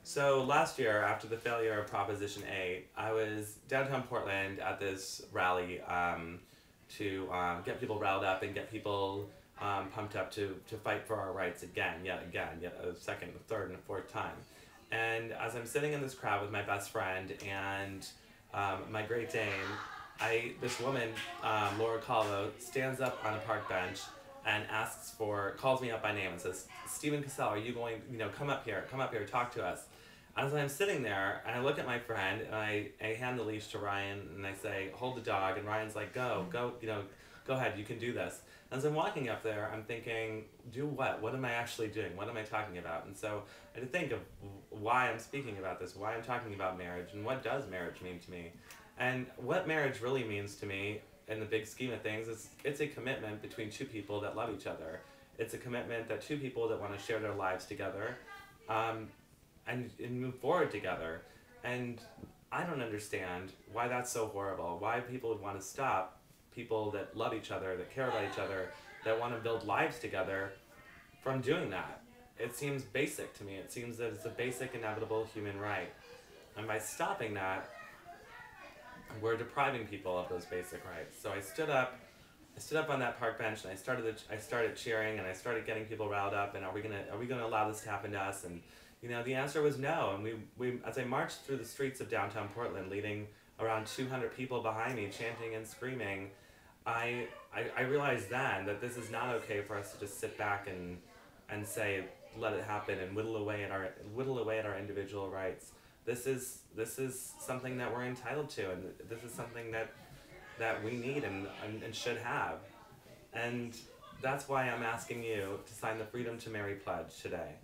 So last year, after the failure of Proposition 8, I was downtown Portland at this rally to get people riled up and get people pumped up to fight for our rights again, yet a second, a third, and a fourth time. And as I'm sitting in this crowd with my best friend and my Great Dane, this woman, Laura Calvo, stands up on a park bench and calls me up by name and says, "Stephen Cassell, are you going, come up here, talk to us." As I'm sitting there, and I look at my friend, and I hand the leash to Ryan, and I say, "Hold the dog," and Ryan's like, go, go ahead, you can do this. And as I'm walking up there, I'm thinking, do what? What am I actually doing? What am I talking about? And so I had to think of why I'm speaking about this, why I'm talking about marriage, and what does marriage mean to me? And what marriage really means to me, in the big scheme of things, is it's a commitment between two people that love each other. It's a commitment that two people that want to share their lives together, and move forward together. And I don't understand why that's so horrible, why people would want to stop people that love each other, that care about each other, that want to build lives together from doing that. It seems basic to me. It seems that it's a basic, inevitable human right. And by stopping that, we're depriving people of those basic rights. So I stood up on that park bench, and I started cheering, and I started getting people riled up, and are we gonna allow this to happen to us? And the answer was no. And we as I marched through the streets of downtown Portland, leading around 200 people behind me, chanting and screaming, I realized then that this is not okay for us to just sit back and say, let it happen, and whittle away at our individual rights. This is something that we're entitled to, and this is something that we need and should have. And that's why I'm asking you to sign the Freedom to Marry pledge today.